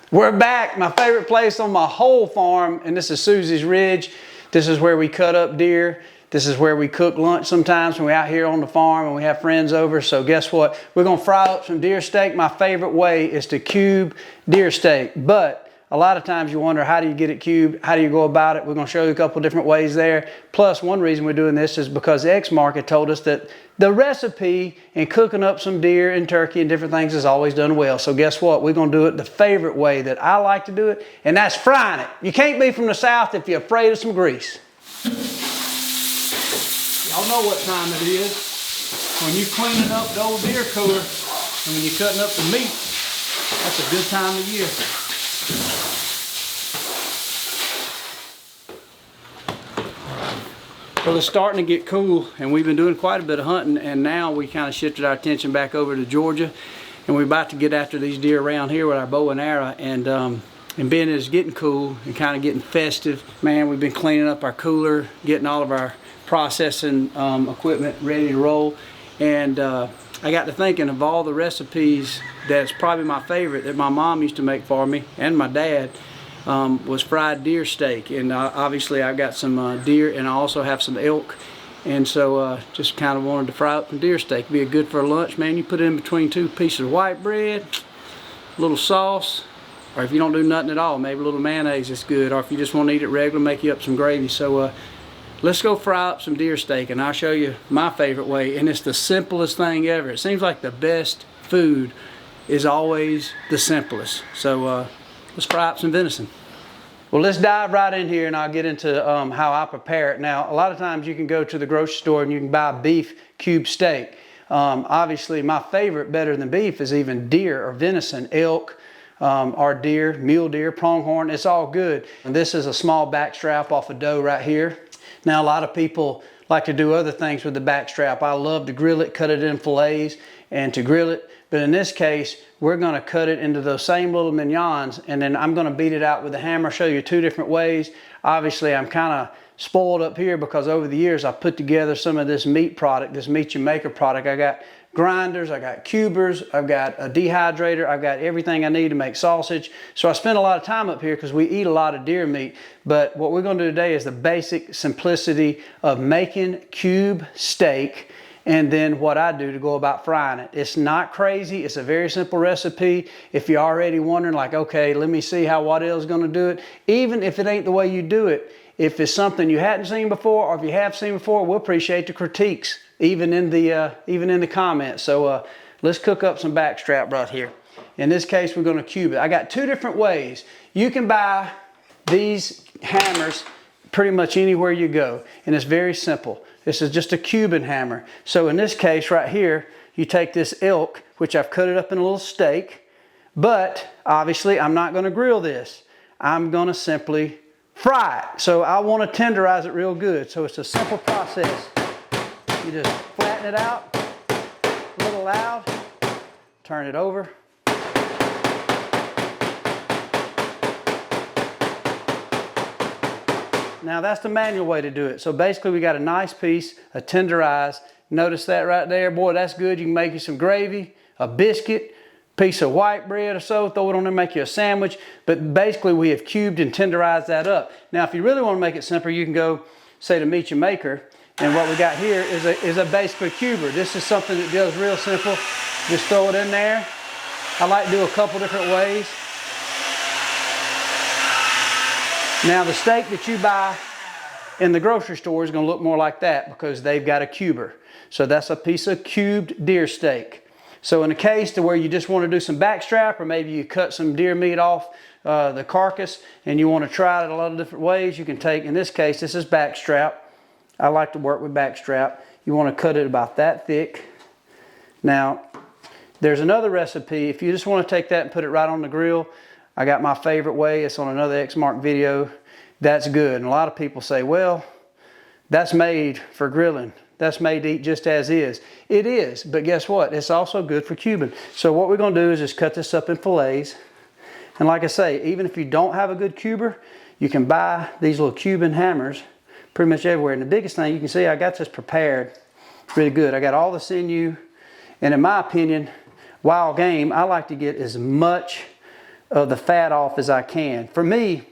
We're back, my favorite place on my whole farm, and this is Susie's Ridge. This is where we cut up deer. This is where we cook lunch sometimes when we're out here on the farm and we have friends over. So guess what? We're gonna fry up some deer steak. My favorite way is to cube deer steak, but a lot of times you wonder, how do you get it cubed? How do you go about it? We're gonna show you a couple different ways there. Plus, one reason we're doing this is because X-Market told us that the recipe in cooking up some deer and turkey and different things is always done well. So guess what? We're gonna do it the favorite way that I like to do it, and that's frying it. You can't be from the South if you're afraid of some grease. Y'all know what time it is. When you're cleaning up the old deer cooler and when you're cutting up the meat, that's a good time of year. Well, it's starting to get cool, and we've been doing quite a bit of hunting, and now we kind of shifted our attention back over to Georgia, and we're about to get after these deer around here with our bow and arrow. And being it's getting cool and kind of getting festive, man, we've been cleaning up our cooler, getting all of our processing equipment ready to roll. And I got to thinking of all the recipes, that's probably my favorite that my mom used to make for me and my dad. Was fried deer steak, and obviously I've got some deer, and I also have some elk, and so just kind of wanted to fry up some deer steak. Be good for a lunch, man. You put it in between two pieces of white bread, a little sauce, or if you don't do nothing at all, maybe a little mayonnaise is good, or if you just want to eat it regular, make you up some gravy. So let's go fry up some deer steak, and I'll show you my favorite way, and it's the simplest thing ever. It seems like the best food is always the simplest. So let's fry up some venison. Well, let's dive right in here, and I'll get into how I prepare it. Now, a lot of times you can go to the grocery store and you can buy beef cube steak. Obviously, my favorite better than beef is even deer or venison, elk, or deer, mule deer, pronghorn. It's all good. And this is a small backstrap off a doe right here. Now, a lot of people like to do other things with the backstrap. I love to grill it, cut it in fillets, and to grill it. But in this case, we're gonna cut it into those same little mignons, and then I'm gonna beat it out with a hammer, show you two different ways. Obviously, I'm kinda spoiled up here because over the years, I've put together some of this meat product, this Meat You Maker product. I got grinders, I got cubers, I've got a dehydrator, I've got everything I need to make sausage. So I spend a lot of time up here because we eat a lot of deer meat. But what we're gonna do today is the basic simplicity of making cube steak, and then what I do to go about frying it. It's not crazy, it's a very simple recipe. If you're already wondering like, okay, let me see how Waddell's gonna do it, even if it ain't the way you do it, if it's something you hadn't seen before, or if you have seen before, we'll appreciate the critiques, even in the comments. So let's cook up some backstrap right here. In this case, we're gonna cube it. I got two different ways. You can buy these hammers pretty much anywhere you go, and it's very simple. This is just a cubing hammer. So in this case right here, you take this elk, which I've cut it up in a little steak, but obviously I'm not gonna grill this. I'm gonna simply fry it. So I wanna tenderize it real good. So it's a simple process. You just flatten it out, a little loud, turn it over. Now that's the manual way to do it. So basically we got a nice piece of tenderized. Notice that right there, boy, that's good. You can make you some gravy, a biscuit, piece of white bread or so, throw it on there, make you a sandwich. But basically we have cubed and tenderized that up. Now if you really want to make it simpler, you can go, say, to Meat You Maker. And what we got here is a basically cuber. This is something that does real simple. Just throw it in there. I like to do a couple different ways. Now the steak that you buy in the grocery store is going to look more like that because they've got a cuber. So that's a piece of cubed deer steak. So in a case to where you just want to do some backstrap, or maybe you cut some deer meat off the carcass and you want to try it a lot of different ways, you can take, in this case, this is backstrap. I like to work with backstrap. You want to cut it about that thick. Now, there's another recipe. If you just want to take that and put it right on the grill, I got my favorite way. It's on another X-Mark video. That's good. And a lot of people say, well, that's made for grilling. That's made to eat just as is. It is, but guess what? It's also good for cubing. So what we're gonna do is just cut this up in fillets. And like I say, even if you don't have a good cuber, you can buy these little cubing hammers pretty much everywhere. And the biggest thing, you can see I got this prepared really good. I got all the sinew. And in my opinion, wild game, I like to get as much of the fat off as I can. For me,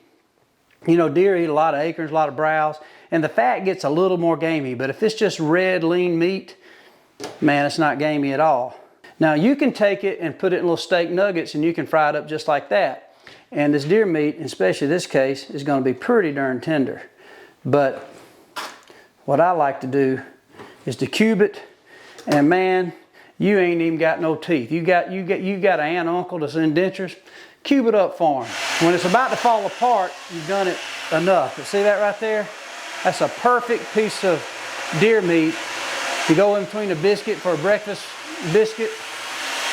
you know, deer eat a lot of acorns, a lot of browse, and the fat gets a little more gamey. But if it's just red, lean meat, man, it's not gamey at all. Now you can take it and put it in little steak nuggets and you can fry it up just like that. And this deer meat, especially this case, is going to be pretty darn tender. But what I like to do is to cube it, and man, you ain't even got no teeth. You got an aunt, uncle that's in dentures. Cube it up for them. When it's about to fall apart, you've done it enough. But see that right there? That's a perfect piece of deer meat to go in between a biscuit for a breakfast biscuit.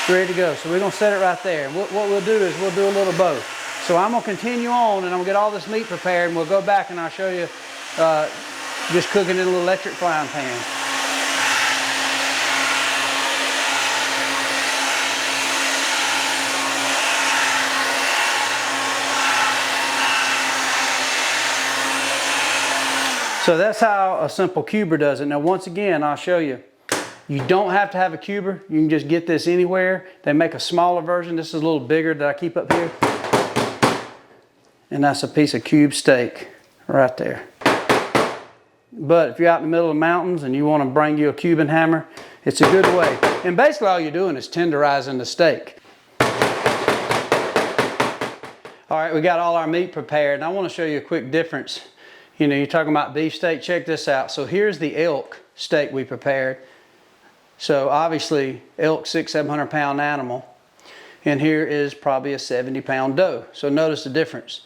Ready to go. So we're going to set it right there. And what we'll do is we'll do a little both. So I'm going to continue on and I'm going to get all this meat prepared, and we'll go back and I'll show you just cooking in a little electric frying pan. So that's how a simple cuber does it. Now once again, I'll show you. You don't have to have a cuber. You can just get this anywhere. They make a smaller version. This is a little bigger that I keep up here. And that's a piece of cube steak right there. But if you're out in the middle of the mountains and you want to bring you a cubing hammer, it's a good way. And basically all you're doing is tenderizing the steak. All right, we got all our meat prepared, and I want to show you a quick difference. You know, you're talking about beef steak, check this out. So here's the elk steak we prepared. So obviously elk 600-700 pound animal, and here is probably a 70-pound doe. So notice the difference.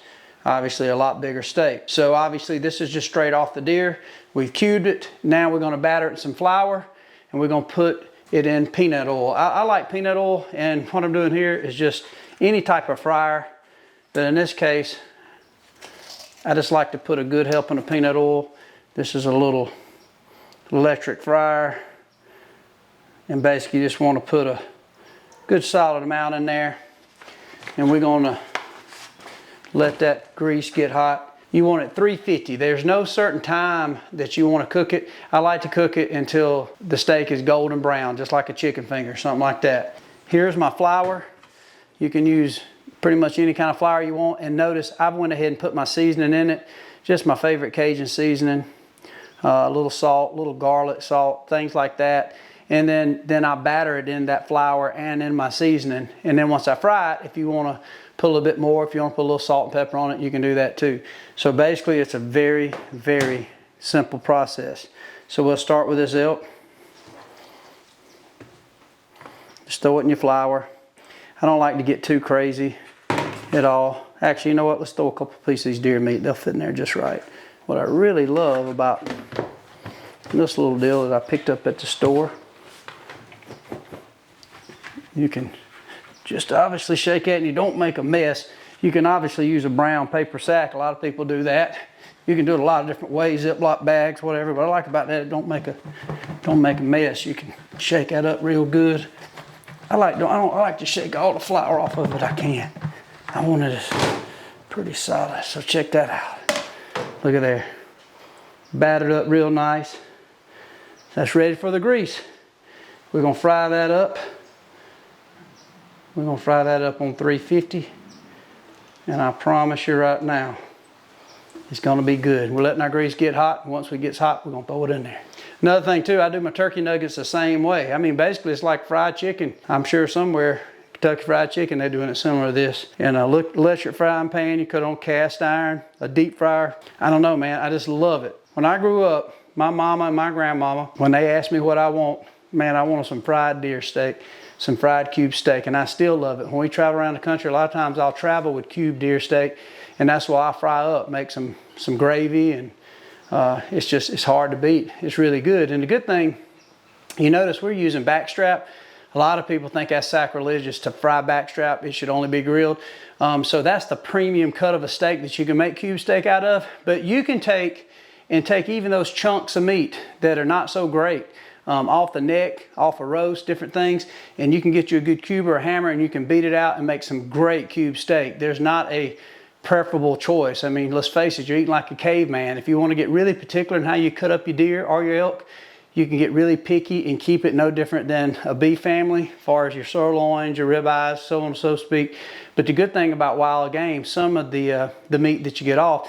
Obviously a lot bigger steak. So obviously this is just straight off the deer. We've cubed it. Now we're going to batter it in some flour, and we're going to put it in peanut oil. I like peanut oil, and what I'm doing here is just any type of fryer. But in this case, I just like to put a good helping of peanut oil. This is a little electric fryer. And basically you just want to put a good solid amount in there. And we're going to let that grease get hot. You want it 350. There's no certain time that you want to cook it. I like to cook it until the steak is golden brown, just like a chicken finger, something like that. Here's my flour. You can use pretty much any kind of flour you want. And notice I went ahead and put my seasoning in it. Just my favorite Cajun seasoning. A little salt, little garlic salt, things like that. And then I batter it in that flour and in my seasoning. And then once I fry it, if you want to put a little bit more, if you want to put a little salt and pepper on it, you can do that too. So basically it's a very, very simple process. So we'll start with this elk. Just throw it in your flour. I don't like to get too crazy at all. Actually, you know what? Let's throw a couple pieces of these deer meat. They'll fit in there just right. What I really love about this little deal that I picked up at the store, you can just obviously shake it and you don't make a mess. You can obviously use a brown paper sack. A lot of people do that. You can do it a lot of different ways, Ziploc bags, whatever. But I like about that, it don't make a mess. You can shake that up real good. I like to shake all the flour off of it I can. I want it pretty solid. So check that out. Look at there. Battered up real nice. That's ready for the grease. We're gonna fry that up. We're gonna fry that up on 350. And I promise you right now, it's gonna be good. We're letting our grease get hot. Once it gets hot, we're gonna throw it in there. Another thing too, I do my turkey nuggets the same way. I mean, basically it's like fried chicken. I'm sure somewhere, Kentucky Fried Chicken, they're doing it similar to this. And a electric frying pan, you cut on cast iron, a deep fryer. I don't know, man, I just love it. When I grew up, my mama and my grandmama, when they asked me what I want, man, I wanted some fried deer steak, some fried cube steak, and I still love it. When we travel around the country, a lot of times I'll travel with cube deer steak, and that's why I fry up, make some gravy, and it's hard to beat. It's really good. And the good thing, you notice we're using backstrap. A lot of people think that's sacrilegious to fry backstrap. It should only be grilled. So that's the premium cut of a steak that you can make cube steak out of. But you can take even those chunks of meat that are not so great, off the neck, off a roast, different things, and you can get you a good cube or a hammer and you can beat it out and make some great cube steak. There's not a preferable choice. I mean, let's face it, you're eating like a caveman. If you want to get really particular in how you cut up your deer or your elk, You can get really picky and keep it no different than a beef family, as far as your sirloins, your ribeyes, so on and so speak. But the good thing about wild game, some of the meat that you get off,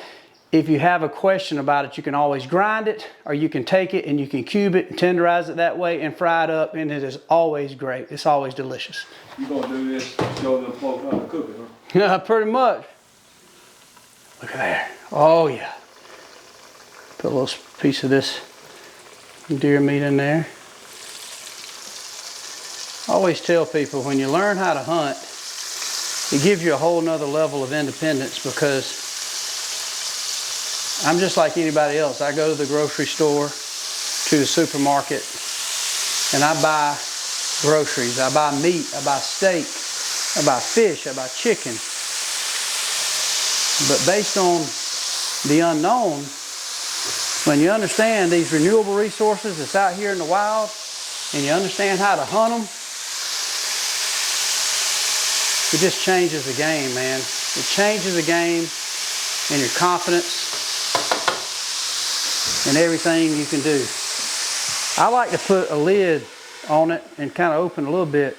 if you have a question about it, you can always grind it, or you can take it and you can cube it and tenderize it that way and fry it up, and it is always great. It's always delicious. You gonna do this, show them folks how to cook it, huh? Yeah, pretty much. Look at there. Oh yeah. Put a little piece of this deer meat in there. I always tell people, when you learn how to hunt, it gives you a whole nother level of independence, because I'm just like anybody else. I go to the grocery store, to the supermarket, and I buy groceries. I buy meat, I buy steak, I buy fish, I buy chicken. But based on the unknown, when you understand these renewable resources that's out here in the wild, and you understand how to hunt them, it just changes the game, man. It changes the game and your confidence and everything you can do. I like to put a lid on it and kind of open a little bit,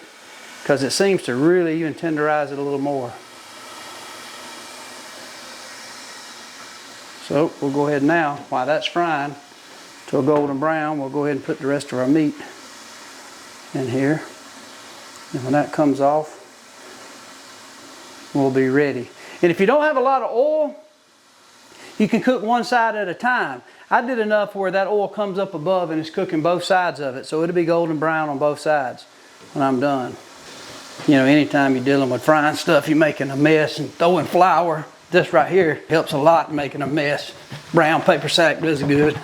because it seems to really even tenderize it a little more. So we'll go ahead now, while that's frying to a golden brown, we'll go ahead and put the rest of our meat in here. And when that comes off, we'll be ready. And if you don't have a lot of oil, you can cook one side at a time. I did enough where that oil comes up above and it's cooking both sides of it. So it'll be golden brown on both sides when I'm done. You know, anytime you're dealing with frying stuff, you're making a mess and throwing flour. This right here helps a lot in making a mess. Brown paper sack does good.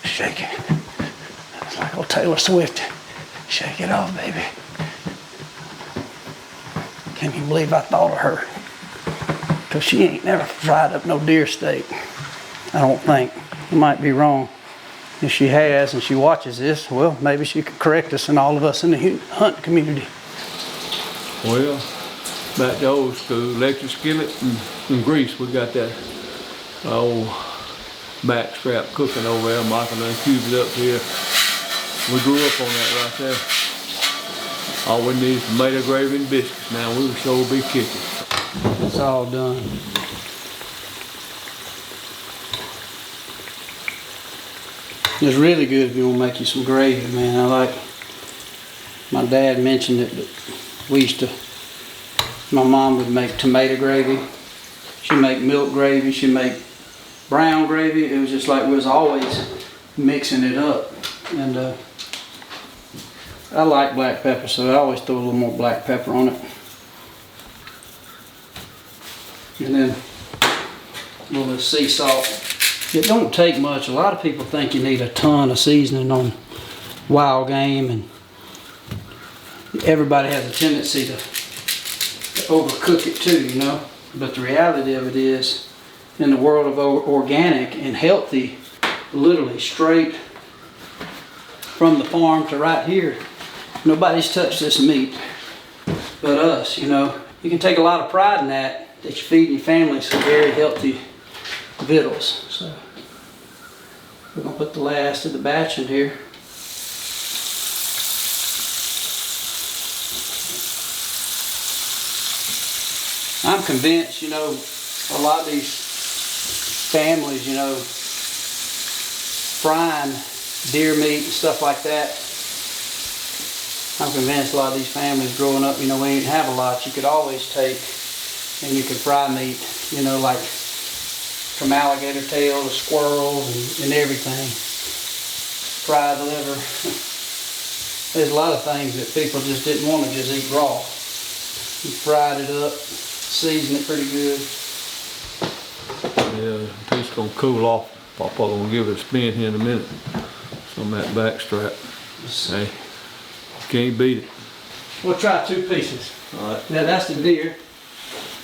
Shake it. It's like old Taylor Swift. Shake it off, baby. Can't even believe I thought of her. Because she ain't never fried up no deer steak. I don't think. I might be wrong. If she has and she watches this, well, maybe she could correct us and all of us in the hunt community. Well, back to old school, electric skillet and grease. We got that old BACKSTRAP cooking over there. Michael done cubed it up here. We grew up on that right there. All we need is tomato gravy and biscuits. Now we will sure be kicking. It's all done. It's really good if you want to make you some gravy, man. I like, my dad mentioned it, but we used to, my mom would make tomato gravy. She'd make milk gravy. She'd make brown gravy. It was just like we was always mixing it up. And I like black pepper, so I always throw a little more black pepper on it. And then a little bit of sea salt. It don't take much. A lot of people think you need a ton of seasoning on wild game, and everybody has a tendency to overcook it too, you know. But the reality of it is, in the world of organic and healthy, literally straight from the farm to right here, nobody's touched this meat but us, you know. You can take a lot of pride in that you're feeding your family some very healthy victuals. So we're gonna put the last of the batch in here. I'm convinced, you know, a lot of these families, you know, frying deer meat and stuff like that, I'm convinced a lot of these families growing up, you know, we didn't have a lot. You could always take and you can fry meat, you know, like from alligator tail to squirrels and everything. Fry the liver. There's a lot of things that people just didn't want to just eat raw. You fried it up, seasoned it pretty good. Yeah, it's gonna cool off. Papa gonna give it a spin here in a minute. Some of that BACKSTRAP. Hey, can't beat it. We'll try 2 pieces. All right. Yeah, that's the deer.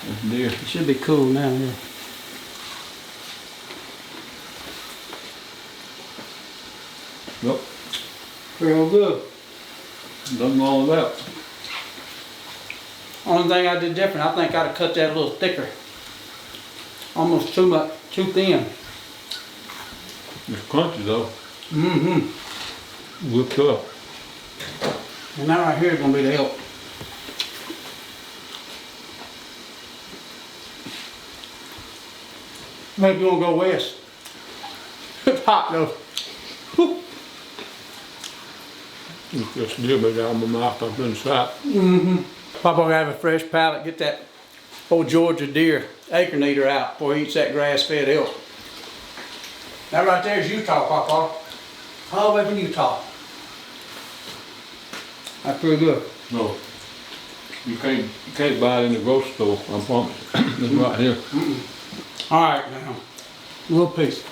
That's deer. It should be cool now, yeah. Yep. Real good. Nothing wrong with that. Only thing I did different, I think I'd have cut that a little thicker. Almost too thin. It's crunchy though. Mm-hmm. Whipped up. And that right here is gonna be the elk. Maybe you wanna go west. It's hot though. Whew. It's just a little bit out of my mouth up inside. Mm-hmm. Papa gonna have a fresh palate, get that old Georgia deer acre eater out before he eats that grass-fed elk. That right there is Utah, Papa. All the way from Utah. That's pretty good. No. You can't buy it in the grocery store, I promise. It's right here. All right, now, a little piece.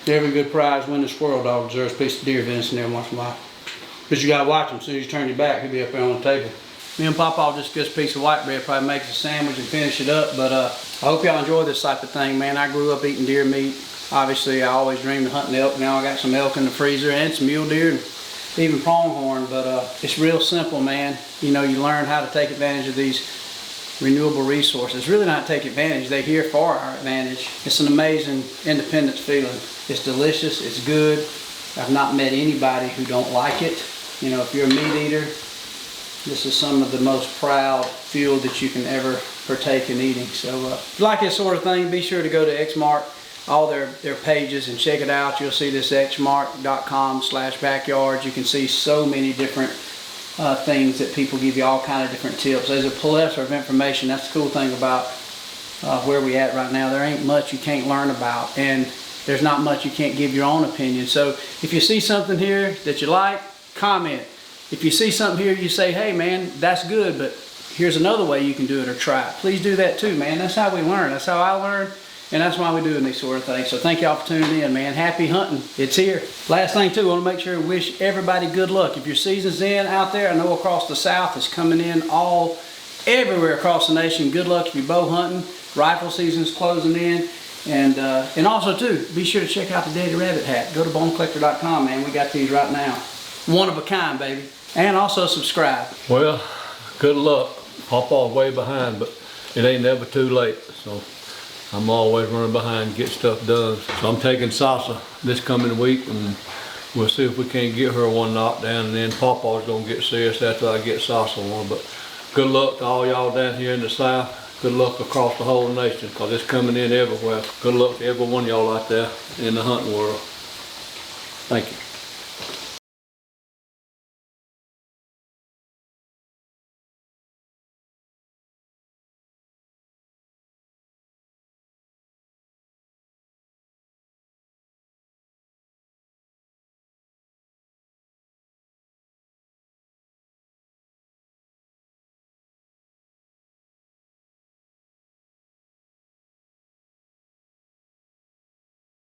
Every good prize winning squirrel dog deserves a piece of deer venison every once in a while. But you gotta watch him. As soon as you turn your back, he'll be up there on the table. Me and Papa just get a piece of white bread, probably make us a sandwich and finish it up. But I hope y'all enjoy this type of thing, man. I grew up eating deer meat. Obviously, I always dreamed of hunting elk. Now I got some elk in the freezer and some mule deer and even pronghorn. But it's real simple, man. You know, you learn how to take advantage of these renewable resources. Really not take advantage, they're here for our advantage. It's an amazing independence feeling. It's delicious, it's good. I've not met anybody who don't like it. You know, if you're a meat eater, this is some of the most proud fuel that you can ever partake in eating. So if you like this sort of thing, be sure to go to Xmark, all their pages, and check it out. You'll see this xmark.com/backyards. You can see so many different things that people give you, all kind of different tips. There's a plethora of information. That's the cool thing about where we at right now. There ain't much you can't learn about, and there's not much you can't give your own opinion. So if you see something here that you like, comment. If you see something here you say, hey man, that's good, but here's another way you can do it or try it, please do that too, man. That's how we learn. That's how I learn. And that's why we're doing these sort of things. So thank y'all for tuning in, man. Happy hunting. It's here. Last thing too, I want to make sure to wish everybody good luck. If your season's in out there, I know across the South it's coming in everywhere across the nation. Good luck if you're bow hunting. Rifle season's closing in. And also too, be sure to check out the Daddy Rabbit hat. Go to bonecollector.com, man. We got these right now. One of a kind, baby. And also subscribe. Well, good luck. Papa's way behind, but it ain't never too late. So I'm always running behind to get stuff done. So I'm taking Sasa this coming week, and we'll see if we can't get her one knocked down, and then Papa's gonna get serious after I get Sasa one. But good luck to all y'all down here in the South. Good luck across the whole nation, because it's coming in everywhere. Good luck to every one of y'all out there in the hunting world. Thank you.